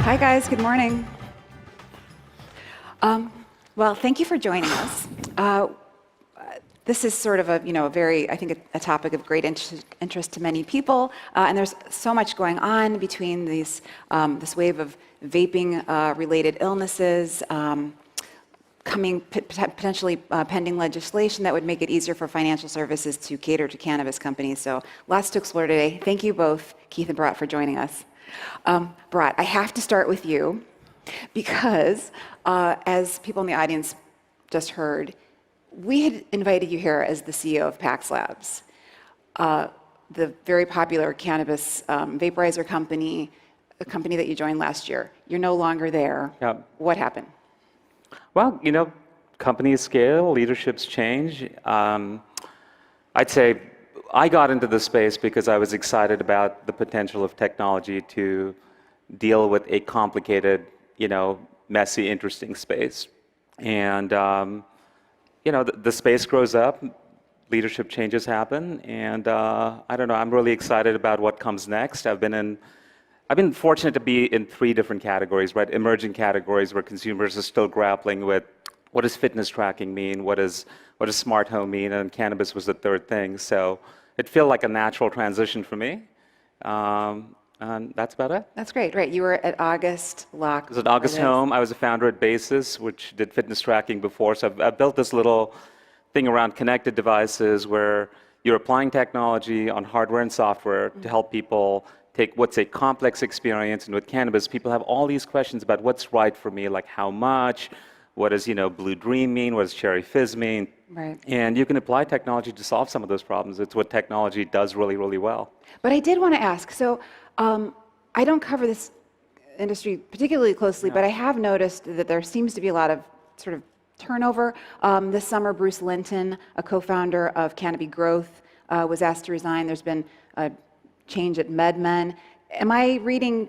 Hi, guys. Good morning. Well, thank you for joining us. This is sort of a topic of great interest to many people, and there's so much going on between this wave of vaping-related illnesses, potentially pending legislation that would make it easier for financial services to cater to cannabis companies. So lots to explore today. Thank you both, Keith and Bharat, for joining us. Bharat, I have to start with you because, as people in the audience just heard, we had invited you here as the CEO of Pax Labs, the very popular cannabis vaporizer company, a company that you joined last year. You're no longer there. Yep. What happened? Well, companies scale, leaderships change. I'd say I got into the space because I was excited about the potential of technology to deal with a complicated, messy, interesting space. And, the space grows up, leadership changes happen, and I don't know, I'm really excited about what comes next. I've been fortunate to be in 3 different categories, right? Emerging categories where consumers are still grappling with what does fitness tracking mean, what does smart home mean, and cannabis was the 3rd thing. So it felt like a natural transition for me. And that's about it. That's great. Right. You were at August Lock. I was at August Home. I was a founder at Basis, which did fitness tracking before. So I've built this little thing around connected devices where you're applying technology on hardware and software to help people take what's a complex experience. And with cannabis, people have all these questions about what's right for me, like how much, what does Blue Dream mean, what does Cherry Fizz mean? Right. And you can apply technology to solve some of those problems. It's what technology does really, really well. But I did want to ask, so I don't cover this industry particularly closely, but I have noticed that there seems to be a lot of sort of turnover. This summer, Bruce Linton, a co-founder of Canopy Growth, was asked to resign. There's been a change at MedMen. Am I reading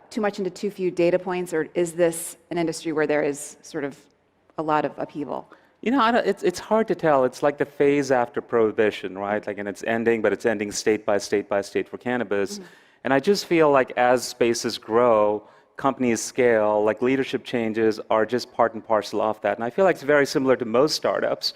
too much into too few data points, or is this an industry where there is sort of a lot of upheaval? It's hard to tell. It's like the phase after prohibition, right? And it's ending, but it's ending state by state by state for cannabis. Mm-hmm. And I just feel like as spaces grow, companies scale, leadership changes are just part and parcel of that. And I feel like it's very similar to most startups,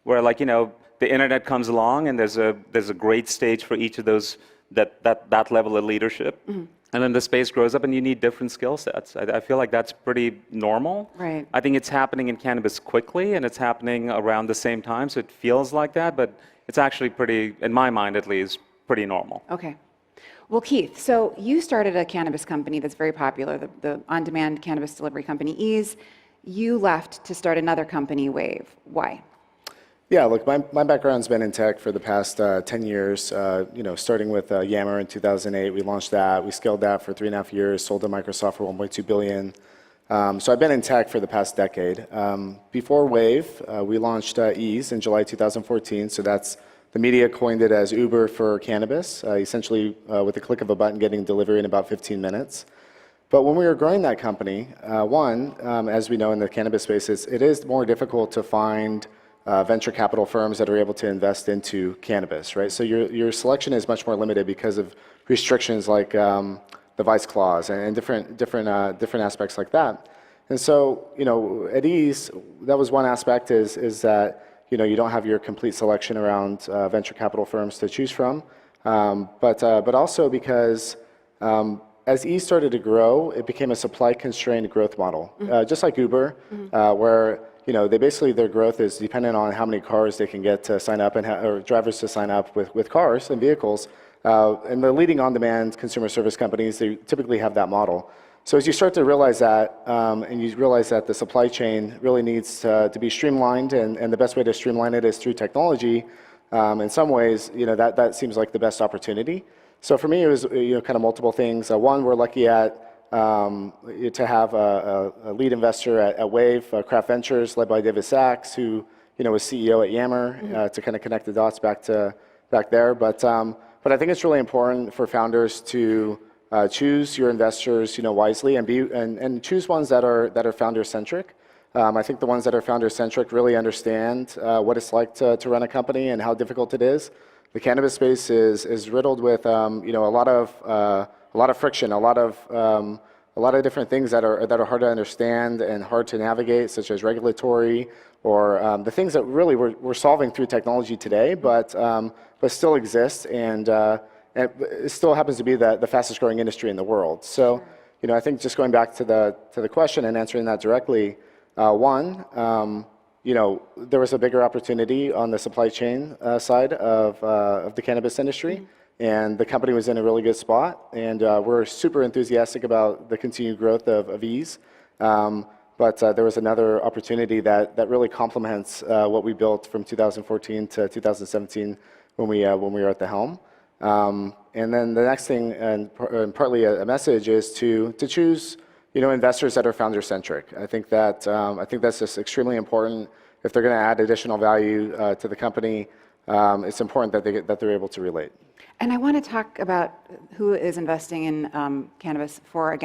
where the internet comes along and there's a great stage for each of those that level of leadership. Mm-hmm. And then the space grows up and you need different skill sets. I feel like that's pretty normal. Right. I think it's happening in cannabis quickly and it's happening around the same time, so it feels like that, but it's actually pretty, in my mind at least, pretty normal. Okay. Well, Keith, so you started a cannabis company that's very popular, the on-demand cannabis delivery company Ease. You left to start another company, WAYV. Why? Yeah, look, my background's been in tech for the past 10 years, starting with Yammer in 2008. We launched that. We scaled that for 3.5 years, sold to Microsoft for $1.2 billion. So I've been in tech for the past decade. Before WAYV, we launched Ease in July 2014. So that's, the media coined it as Uber for cannabis, essentially with the click of a button getting delivery in about 15 minutes. But when we were growing that company, as we know in the cannabis space, it is more difficult to find venture capital firms that are able to invest into cannabis, right? So your selection is much more limited because of restrictions like the vice clause and different aspects like that. And so, at Ease, that was one aspect is that you don't have your complete selection around venture capital firms to choose from, but also because as Ease started to grow, it became a supply-constrained growth model, just like Uber, where they basically, their growth is dependent on how many cars they can get to sign up or drivers to sign up with cars and vehicles. And the leading on-demand consumer service companies, they typically have that model. So as you start to realize that, and you realize that the supply chain really needs to be streamlined, and the best way to streamline it is through technology, in some ways, that seems like the best opportunity. So for me, it was kind of multiple things. One, we're lucky to have a lead investor at WAYV, Craft Ventures, led by David Sachs, who was CEO at Yammer, to kind of connect the dots back there. But I think it's really important for founders to choose your investors, wisely, and choose ones that are founder centric. I think the ones that are founder centric really understand what it's like to run a company and how difficult it is. The cannabis space is riddled with a lot of friction, a lot of a lot of different things that are hard to understand and hard to navigate, such as regulatory or the things that really we're solving through technology today, but still exist and it still happens to be the fastest growing industry in the world. So, I think just going back to the question and answering that directly, one, there was a bigger opportunity on the supply chain side of the cannabis industry, and the company was in a really good spot, and we're super enthusiastic about the continued growth of Ease. But there was another opportunity that really complements what we built from 2014 to 2017 when we were at the helm. And then the next thing, and partly a message, is to choose investors that are founder-centric. I think that's just extremely important. If they're going to add additional value to the company, it's important that they're able to relate. And I want to talk about who is investing in cannabis for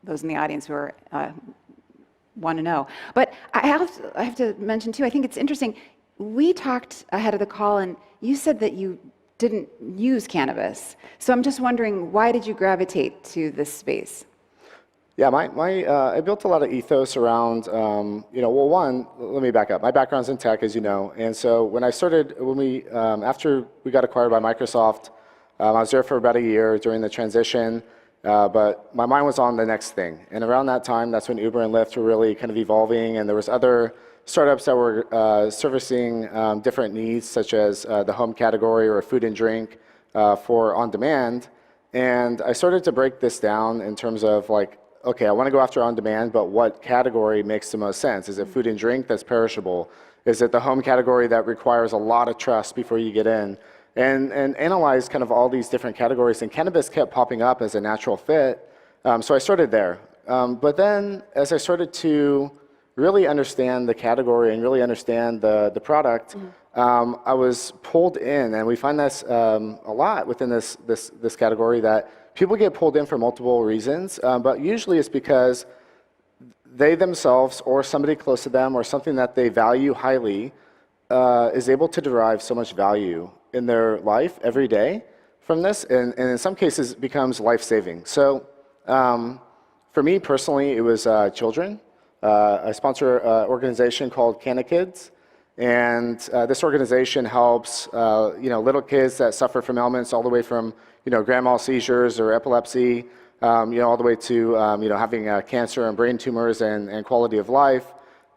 those in the audience who are want to know. But I have to mention too, I think it's interesting. We talked ahead of the call, and you said that you didn't use cannabis. So I'm just wondering, why did you gravitate to this space? Yeah, I built a lot of ethos around, well, one, let me back up. My background's in tech, as you know, and so after we got acquired by Microsoft, I was there for about a year during the transition, but my mind was on the next thing. And around that time, that's when Uber and Lyft were really kind of evolving, and there was other startups that were servicing different needs, such as the home category or food and drink for on-demand. And I started to break this down in terms of okay, I want to go after on-demand, but what category makes the most sense? Is it food and drink that's perishable? Is it the home category that requires a lot of trust before you get in? And analyze kind of all these different categories, and cannabis kept popping up as a natural fit. So I started there. But then as I started to really understand the category and really understand the product, I was pulled in, and we find this a lot within this category, that people get pulled in for multiple reasons, but usually it's because they themselves or somebody close to them or something that they value highly is able to derive so much value in their life every day from this, and in some cases becomes life-saving. So for me personally, it was children. I sponsor an organization called Canna Kids, and this organization helps little kids that suffer from ailments all the way from grand mal seizures or epilepsy, all the way to having cancer and brain tumors and quality of life.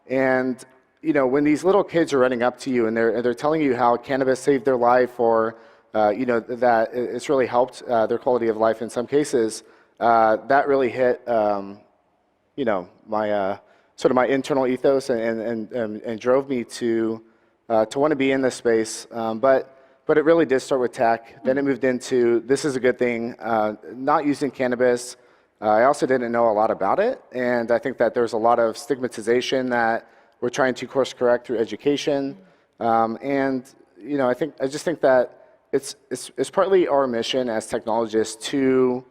And when these little kids are running up to you and they're telling you how cannabis saved their life, or that it's really helped their quality of life in some cases, that really hit my sort of my internal ethos and drove me to want to be in this space. But it really did start with tech. Then it moved into, this is a good thing, not using cannabis. I also didn't know a lot about it, and I think that there's a lot of stigmatization that we're trying to course correct through education. I just think that it's partly our mission as technologists to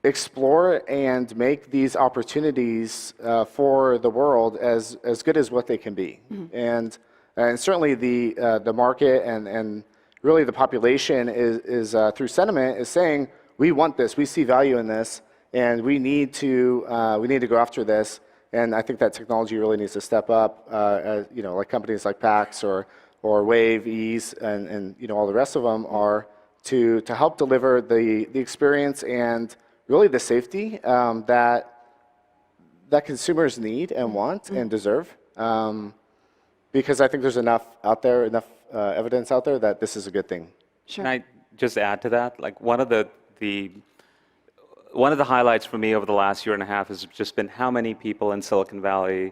explore and make these opportunities for the world as good as what they can be. And certainly the market and really the population is through sentiment is saying, we want this, we see value in this, and we need to go after this. And I think that technology really needs to step up, like companies like PAX or WAYV, Ease, and all the rest of them are to help deliver the experience and really the safety that consumers need and want and deserve. Because I think there's enough evidence out there that this is a good thing. Sure. Can I just add to that? Like one of the highlights for me over the last year and a half has just been how many people in Silicon Valley,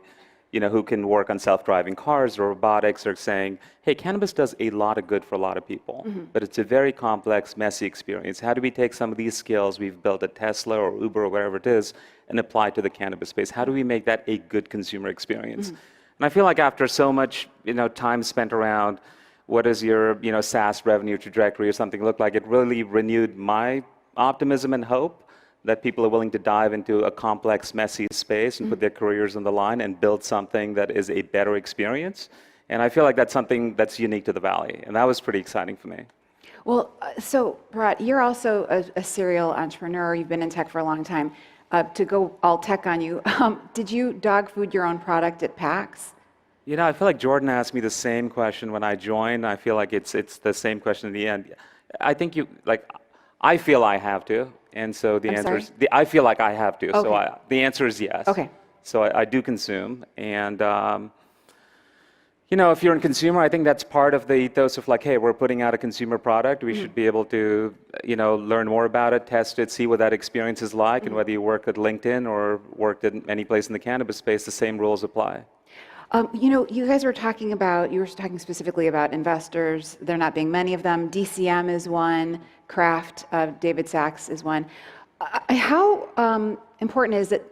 who can work on self-driving cars or robotics, are saying, hey, cannabis does a lot of good for a lot of people, but it's a very complex, messy experience. How do we take some of these skills we've built at Tesla or Uber or wherever it is and apply it to the cannabis space? How do we make that a good consumer experience? And I feel like after so much, time spent around what does your, SaaS revenue trajectory or something look like, it really renewed my optimism and hope that people are willing to dive into a complex, messy space and put their careers on the line and build something that is a better experience. And I feel like that's something that's unique to the Valley. And that was pretty exciting for me. Well, so Bharat, you're also a serial entrepreneur. You've been in tech for a long time. to go all tech on you, did you dog food your own product at PAX? You know, I feel like Jordan asked me the same question when I joined. I feel like it's the same question in the end. I think I feel I have to, and so the I'm answer sorry? is, I feel like I have to, so Okay. the answer is yes. Okay. So I do consume, and you know, if you're in consumer, I think that's part of the ethos of like, hey, we're putting out a consumer product. We should be able to, you know, learn more about it, test it, see what that experience is like, and whether you work at LinkedIn or worked at any place in the cannabis space, the same rules apply. You know, you guys were talking about, you were talking specifically about investors, there not being many of them. DCM is one, Kraft, David Sachs is one. How important is it,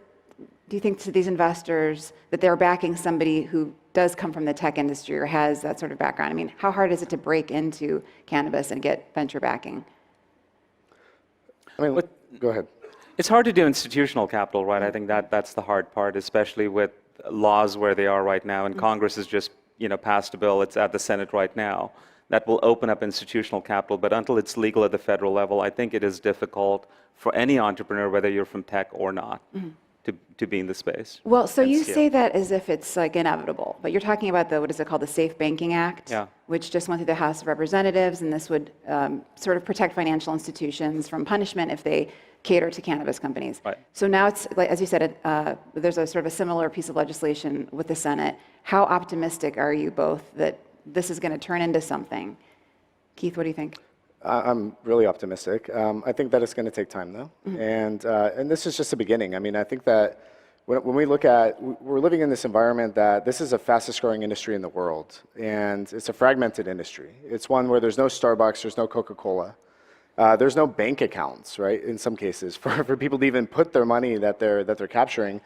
do you think, to these investors that they're backing somebody who does come from the tech industry or has that sort of background? I mean, how hard is it to break into cannabis and get venture backing? I mean, go ahead. It's hard to do institutional capital, right? I think that's the hard part, especially with laws where they are right now. And Congress has just, you know, passed a bill. It's at the Senate right now that will open up institutional capital. But until it's legal at the federal level, I think it is difficult for any entrepreneur, whether you're from tech or not, to be in the space. Well, so and you scale. say that as if it's like inevitable, but you're talking about what is it called, the Safe Banking Act, Yeah. which just went through the House of Representatives, and this would sort of protect financial institutions from punishment if they cater to cannabis companies. Right. So now it's, like, as you said, there's a sort of a similar piece of legislation with the Senate. How optimistic are you both that this is going to turn into something? Keith, what do you think? I'm really optimistic. I think that it's going to take time, though, and this is just the beginning. I mean, I think that when we look at, we're living in this environment that this is the fastest growing industry in the world, and it's a fragmented industry. It's one where there's no Starbucks, there's no Coca-Cola, there's no bank accounts, right? In some cases, for people to even put their money that they're capturing,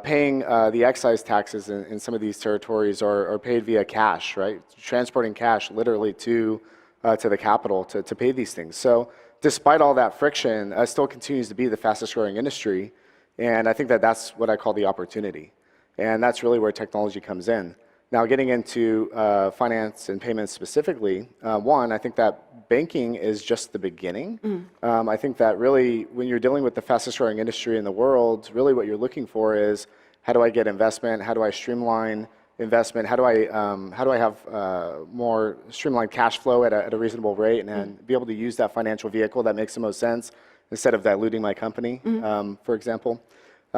paying the excise taxes in some of these territories are paid via cash, right? Transporting cash literally to the capital to pay these things. So despite all that friction, it still continues to be the fastest growing industry. And I think that that's what I call the opportunity. And that's really where technology comes in. Now, getting into finance and payments specifically, one, I think that banking is just the beginning. I think that really, when you're dealing with the fastest growing industry in the world, really what you're looking for is, how do I get investment? How do I streamline investment? How do I have more streamlined cash flow at a reasonable rate, and then be able to use that financial vehicle that makes the most sense instead of diluting my company, for example.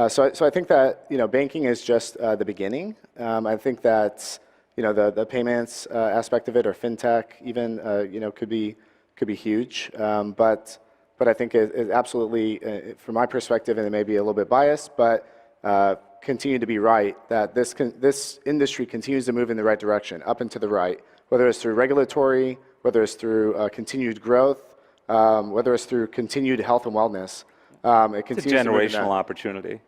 So I think that, you know, banking is just the beginning. I think that, you know, the payments aspect of it, or fintech even, you know, could be huge. But I think it absolutely, from my perspective, and it may be a little bit biased, but continue to be right, that this industry continues to move in the right direction, up and to the right, whether it's through regulatory, whether it's through continued growth, whether it's through continued health and wellness. It continues It's a to move in that. generational opportunity.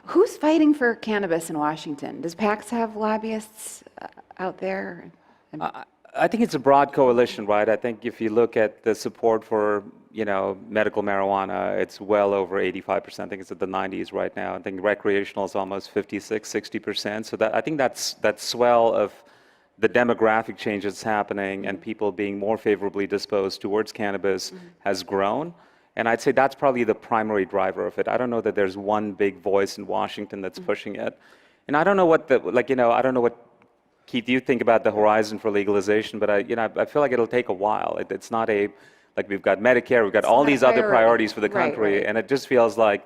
Who's fighting for cannabis in Washington? Does PAX have lobbyists out there? I think it's a broad coalition, right? I think if you look at the support for, you know, medical marijuana, it's well over 85%. I think it's at the 90s right now. I think recreational is almost 56, 60%. So I think that swell of the demographic change that's happening and people being more favorably disposed towards cannabis has grown. And I'd say that's probably the primary driver of it. I don't know that there's one big voice in Washington that's pushing it. And I don't know what I don't know what, Keith, you think about the horizon for legalization, but I feel like it'll take a while. It's not like we've got Medicare, we've got all these other priorities for the country, right. and it just feels like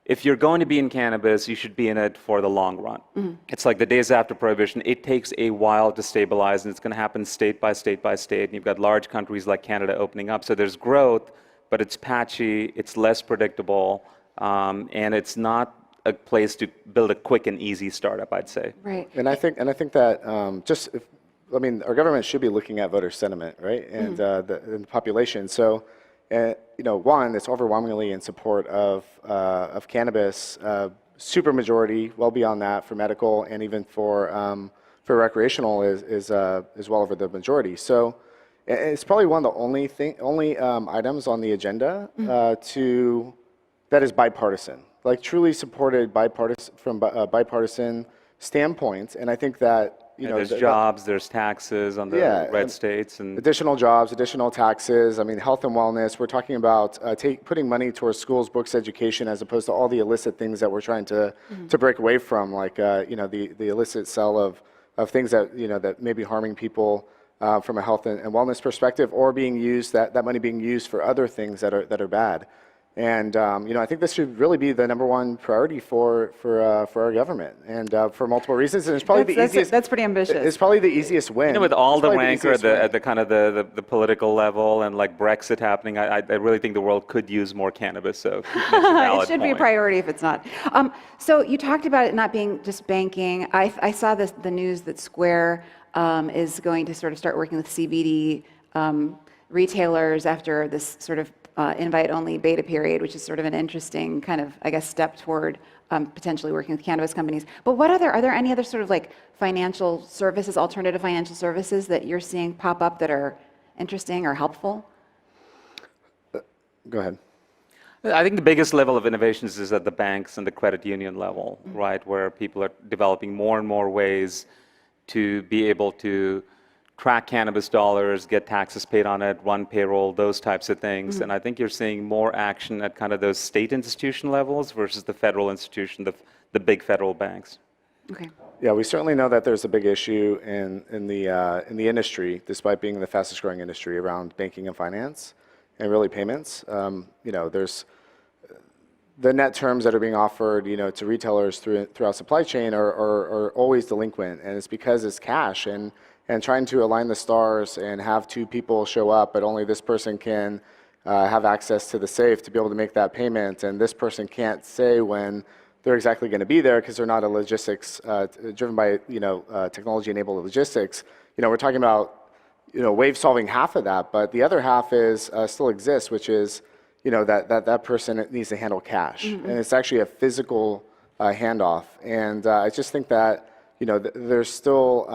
if you're going to be in cannabis, you should be in it for the long run. It's like the days after Prohibition. It takes a while to stabilize, and it's going to happen state by state by state. And you've got large countries like Canada opening up, so there's growth, but it's patchy, it's less predictable, and it's not a place to build a quick and easy startup, I'd say. Right. And I think that our government should be looking at voter sentiment, right, and the population. So, you know, one, it's overwhelmingly in support of cannabis, super majority, well beyond that for medical, and even for recreational is well over the majority. So, it's probably one of the only items on the agenda that is bipartisan. Like truly supported from a bipartisan standpoint. And I think that you And know, there's jobs, there's taxes on the Yeah, red states, and additional jobs, additional taxes. I mean, health and wellness. We're talking about putting money towards schools, books, education, as opposed to all the illicit things that we're trying to break away from, like you know, the illicit sale of things that, you know, that may be harming people from a health and wellness perspective, or being used, that money being used for other things that are bad. And you know, I think this should really be the #1 priority for our government, and for multiple reasons. And it's probably the easiest. That's pretty ambitious. It's probably the easiest win. you know, with all It's the probably rancor easiest win. at the kind of the political level and like Brexit happening, I really think the world could use more cannabis. So that's a valid It should be a point. priority if it's not. So you talked about it not being just banking. I saw the news that Square is going to sort of start working with CBD retailers after this sort of invite-only beta period, which is sort of an interesting kind of, I guess, step toward potentially working with cannabis companies. But are there any other sort of like financial services, alternative financial services that you're seeing pop up that are interesting or helpful? Go ahead. I think the biggest level of innovations is at the banks and the credit union level, right, where people are developing more and more ways to be able to track cannabis dollars, get taxes paid on it, run payroll, those types of things. And I think you're seeing more action at kind of those state institution levels versus the federal institution, the big federal banks. Okay. Yeah, we certainly know that there's a big issue in the industry, despite being the fastest growing industry, around banking and finance and really payments. You know, there's the net terms that are being offered, you know, to retailers throughout supply chain are always delinquent, and it's because it's cash, and trying to align the stars and have two people show up, but only this person can have access to the safe to be able to make that payment, and this person can't say when they're exactly going to be there because they're not a logistics driven by, you know, technology-enabled logistics. You know, we're talking about, you know, WAYV solving half of that, but the other half is still exists, which is, you know, that person needs to handle cash, and it's actually a physical handoff. And I just think that, you know, there's still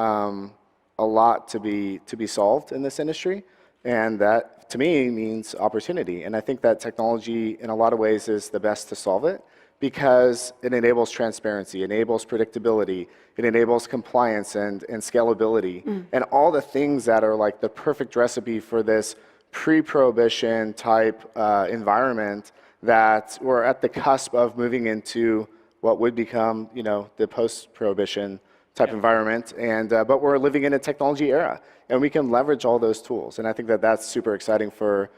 a lot to be solved in this industry, and that to me means opportunity. And I think that technology, in a lot of ways, is the best to solve it because it enables transparency, enables predictability, it enables compliance and scalability, and all the things that are like the perfect recipe for this pre-prohibition type environment that we're at the cusp of moving into what would become, you know, the post-prohibition type environment, and but we're living in a technology era, and we can leverage all those tools, and I think that that's super exciting for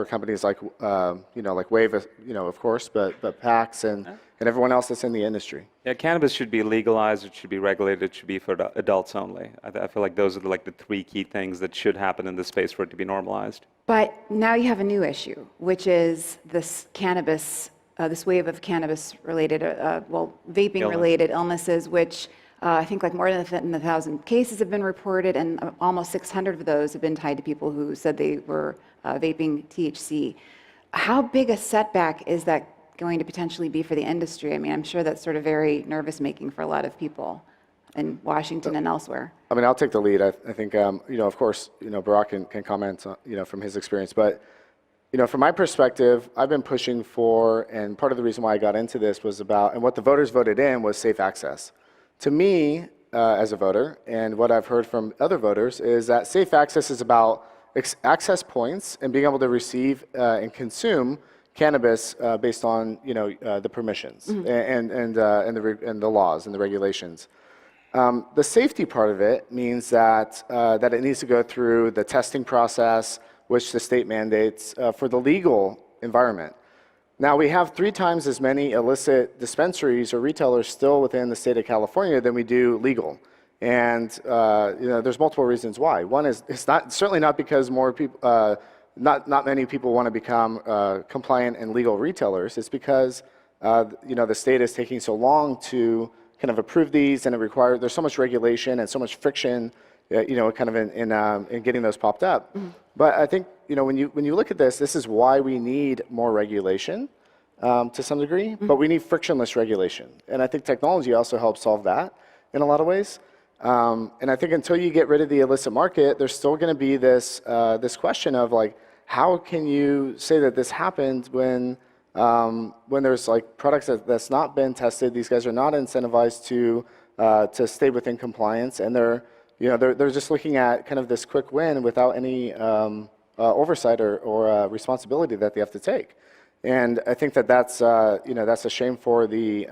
companies like you know, like WAYV, you know, of course, but PAX and everyone else that's in the industry. Yeah, cannabis should be legalized, it should be regulated, it should be for adults only. I feel like those are like the three key things that should happen in this space for it to be normalized. But now you have a new issue, which is this cannabis, this wave of cannabis-related, vaping-related illnesses, which I think like more than 1,000 cases have been reported, and almost 600 of those have been tied to people who said they were vaping THC. How big a setback is that going to potentially be for the industry? I mean, I'm sure that's sort of very nervous-making for a lot of people in Washington and elsewhere. I mean, I'll take the lead. I think, you know, of course, you know, Bharat can comment, you know, from his experience. But, you know, from my perspective, I've been pushing for, and part of the reason why I got into this was about, and what the voters voted in was safe access. To me, as a voter, and what I've heard from other voters, is that safe access is about access points and being able to receive and consume cannabis based on, you know, the permissions and the laws and the regulations. The safety part of it means that that it needs to go through the testing process, which the state mandates for the legal environment. Now, we have 3 times as many illicit dispensaries or retailers still within the state of California than we do legal. And you know, there's multiple reasons why. One is it's certainly not because more people, not many people want to become compliant and legal retailers. It's because you know, the state is taking so long to kind of approve these, and there's so much regulation and so much friction, you know, kind of in getting those popped up. But I think, you know, when you look at this is why we need more regulation to some degree, but we need frictionless regulation. And I think technology also helps solve that in a lot of ways. And I think until you get rid of the illicit market, there's still going to be this question of like, how can you say that this happened when there's like products that's not been tested? These guys are not incentivized to to stay within compliance, and they're just looking at kind of this quick win without any oversight or responsibility that they have to take. And I think that that's a shame for the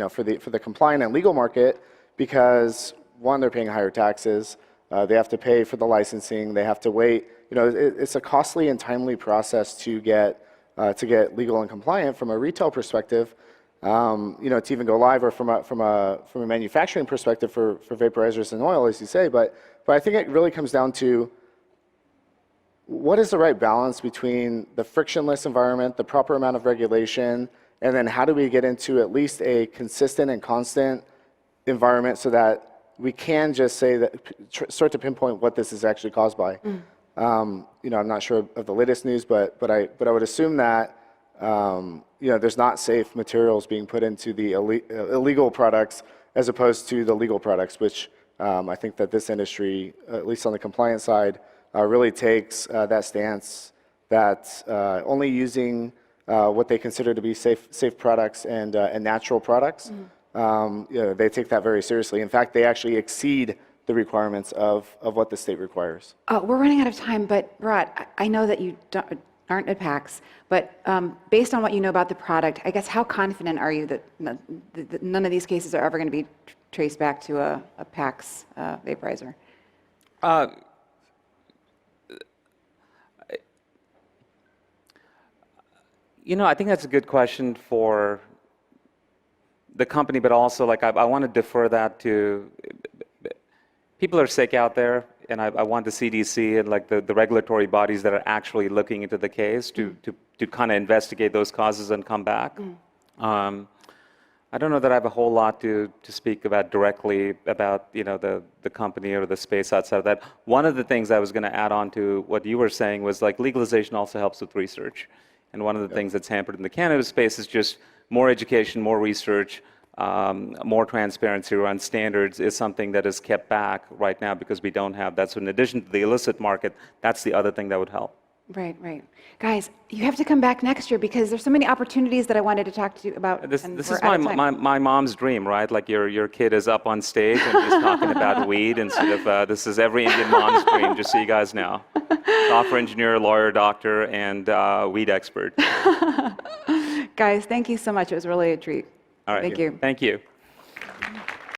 for the compliant and legal market, because one, they're paying higher taxes, they have to pay for the licensing, they have to wait. It's a costly and timely process to get legal and compliant from a retail perspective. To even go live, or from a manufacturing perspective for vaporizers and oil, as you say. But I think it really comes down to what is the right balance between the frictionless environment, the proper amount of regulation, and then how do we get into at least a consistent and constant environment so that we can just say that, start to pinpoint what this is actually caused by. I'm not sure of the latest news, but I would assume that there's not safe materials being put into the illegal products as opposed to the legal products, which I think that this industry, at least on the compliance side, really takes that stance that only using what they consider to be safe products and natural products, they take that very seriously. In fact, they actually exceed the requirements of what the state requires. We're running out of time, but Bharat, I know that you aren't at PAX, but based on what you know about the product, I guess how confident are you that none of these cases are ever going to be traced back to a PAX vaporizer? I think that's a good question for the company, but also I want to defer that to people are sick out there, and I want the CDC and the regulatory bodies that are actually looking into the case to kind of investigate those causes and come back. I don't know that I have a whole lot to speak about directly about the company or the space outside of that. One of the things I was going to add on to what you were saying was legalization also helps with research. And one of the things that's hampered in the cannabis space is just more education, more research, more transparency around standards is something that is kept back right now because we don't have that. So in addition to the illicit market, that's the other thing that would help. Right. Guys, you have to come back next year because there's so many opportunities that I wanted to talk to you about. This is my mom's dream, right? Your kid is up on stage and he's talking about weed instead of, this is every Indian mom's dream, just so you guys know. Software engineer, lawyer, doctor, and weed expert. Guys, thank you so much. It was really a treat. All right. Thank you. Thank you.